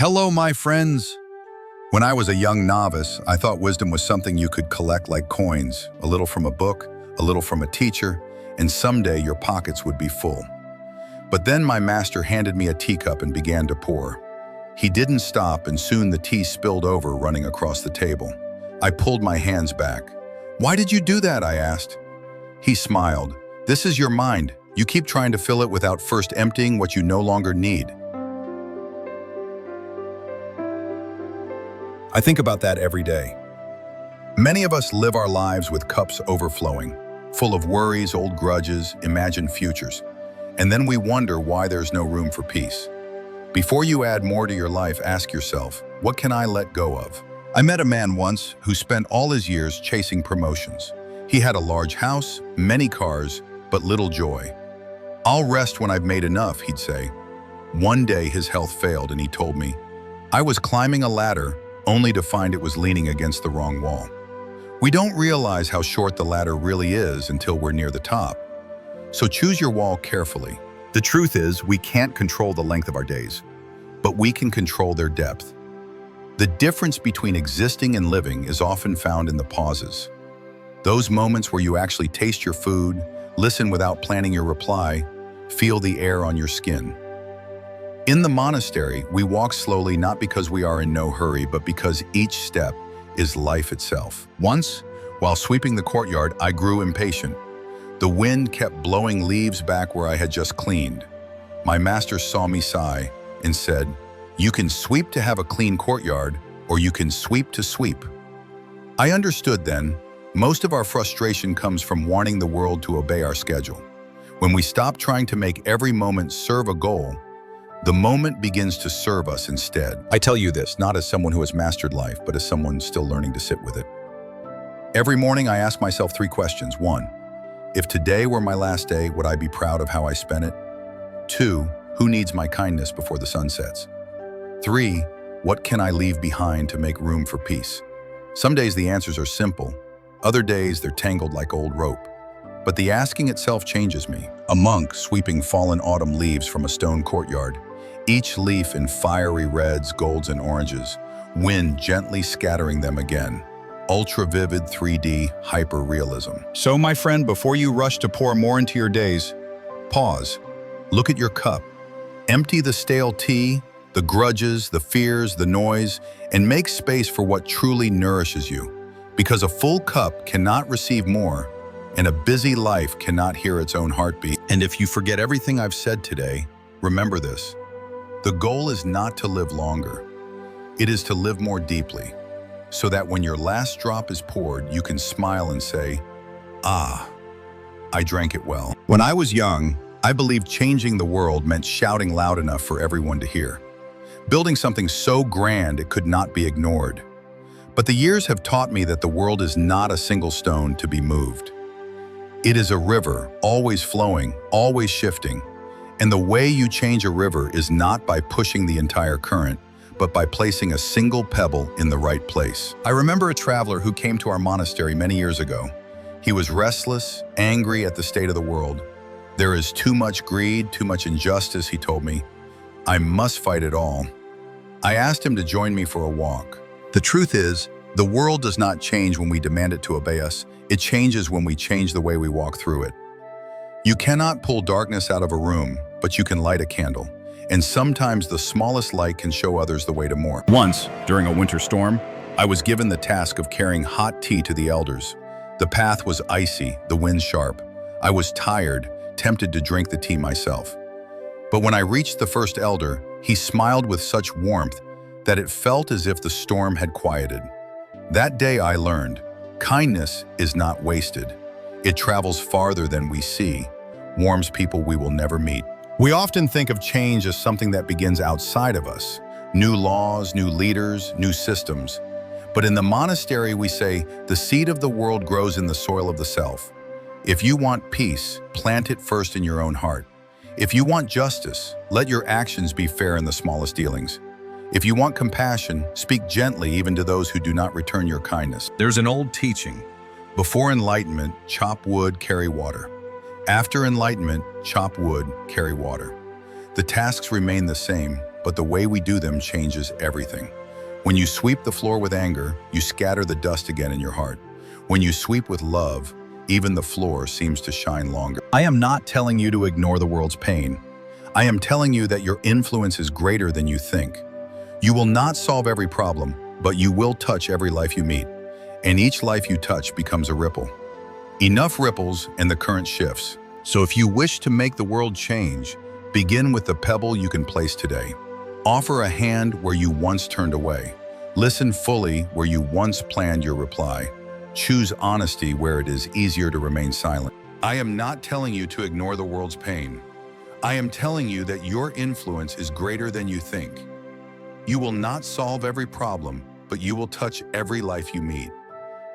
Hello, my friends. When I was a young novice, I thought wisdom was something you could collect like coins, a little from a book, a little from a teacher, and someday your pockets would be full. But then my master handed me a teacup and began to pour. He didn't stop, and soon the tea spilled over, running across the table. I pulled my hands back. "Why did you do that?" I asked. He smiled. "This is your mind. You keep trying to fill it without first emptying what you no longer need." I think about that every day. Many of us live our lives with cups overflowing, full of worries, old grudges, imagined futures. And then we wonder why there's no room for peace. Before you add more to your life, ask yourself, what can I let go of? I met a man once who spent all his years chasing promotions. He had a large house, many cars, but little joy. "I'll rest when I've made enough," he'd say. One day his health failed and he told me, "I was climbing a ladder only to find it was leaning against the wrong wall." We don't realize how short the ladder really is until we're near the top. So choose your wall carefully. The truth is, we can't control the length of our days, but we can control their depth. The difference between existing and living is often found in the pauses. Those moments where you actually taste your food, listen without planning your reply, feel the air on your skin. In the monastery, we walk slowly not because we are in no hurry, but because each step is life itself. Once, while sweeping the courtyard, I grew impatient. The wind kept blowing leaves back where I had just cleaned. My master saw me sigh and said, "You can sweep to have a clean courtyard, or you can sweep to sweep." I understood then, most of our frustration comes from wanting the world to obey our schedule. When we stop trying to make every moment serve a goal, the moment begins to serve us instead. I tell you this, not as someone who has mastered life, but as someone still learning to sit with it. Every morning I ask myself 3 questions. 1, if today were my last day, would I be proud of how I spent it? 2, who needs my kindness before the sun sets? 3, what can I leave behind to make room for peace? Some days the answers are simple. Other days they're tangled like old rope. But the asking itself changes me. A monk sweeping fallen autumn leaves from a stone courtyard, each leaf in fiery reds, golds, and oranges, wind gently scattering them again. Ultra-vivid 3D hyper-realism. So, my friend, before you rush to pour more into your days, pause. Look at your cup. Empty the stale tea, the grudges, the fears, the noise, and make space for what truly nourishes you. Because a full cup cannot receive more, and a busy life cannot hear its own heartbeat. And if you forget everything I've said today, remember this. The goal is not to live longer. It is to live more deeply, so that when your last drop is poured, you can smile and say, "Ah, I drank it well." When I was young, I believed changing the world meant shouting loud enough for everyone to hear, building something so grand it could not be ignored. But the years have taught me that the world is not a single stone to be moved. It is a river, always flowing, always shifting. And the way you change a river is not by pushing the entire current, but by placing a single pebble in the right place. I remember a traveler who came to our monastery many years ago. He was restless, angry at the state of the world. "There is too much greed, too much injustice," he told me. "I must fight it all." I asked him to join me for a walk. The truth is, the world does not change when we demand it to obey us. It changes when we change the way we walk through it. You cannot pull darkness out of a room, but you can light a candle. And sometimes the smallest light can show others the way to more. Once, during a winter storm, I was given the task of carrying hot tea to the elders. The path was icy, the wind sharp. I was tired, tempted to drink the tea myself. But when I reached the first elder, he smiled with such warmth that it felt as if the storm had quieted. That day I learned, kindness is not wasted. It travels farther than we see, warms people we will never meet. We often think of change as something that begins outside of us. New laws, new leaders, new systems. But in the monastery we say, the seed of the world grows in the soil of the self. If you want peace, plant it first in your own heart. If you want justice, let your actions be fair in the smallest dealings. If you want compassion, speak gently even to those who do not return your kindness. There's an old teaching. Before enlightenment, chop wood, carry water. After enlightenment, chop wood, carry water. The tasks remain the same, but the way we do them changes everything. When you sweep the floor with anger, you scatter the dust again in your heart. When you sweep with love, even the floor seems to shine longer. I am not telling you to ignore the world's pain. I am telling you that your influence is greater than you think. You will not solve every problem, but you will touch every life you meet. And each life you touch becomes a ripple. Enough ripples and the current shifts. So if you wish to make the world change, begin with the pebble you can place today. Offer a hand where you once turned away. Listen fully where you once planned your reply. Choose honesty where it is easier to remain silent. I am not telling you to ignore the world's pain. I am telling you that your influence is greater than you think. You will not solve every problem, but you will touch every life you meet.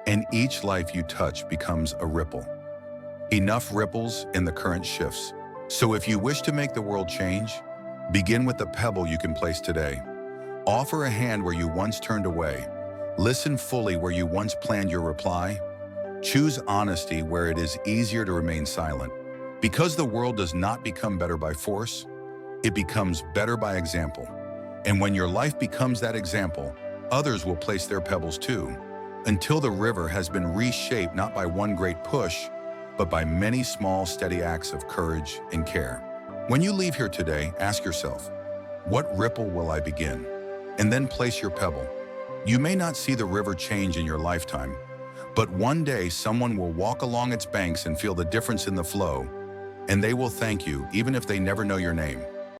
And each life you touch becomes a ripple. Enough ripples in the current shifts. So if you wish to make the world change, begin with the pebble you can place today. Offer a hand where you once turned away. Listen fully where you once planned your reply. Choose honesty where it is easier to remain silent. Because the world does not become better by force, it becomes better by example. And when your life becomes that example, others will place their pebbles too, until the river has been reshaped not by one great push, but by many small, steady acts of courage and care. When you leave here today, ask yourself, what ripple will I begin? And then place your pebble. You may not see the river change in your lifetime, but one day someone will walk along its banks and feel the difference in the flow, and they will thank you even if they never know your name.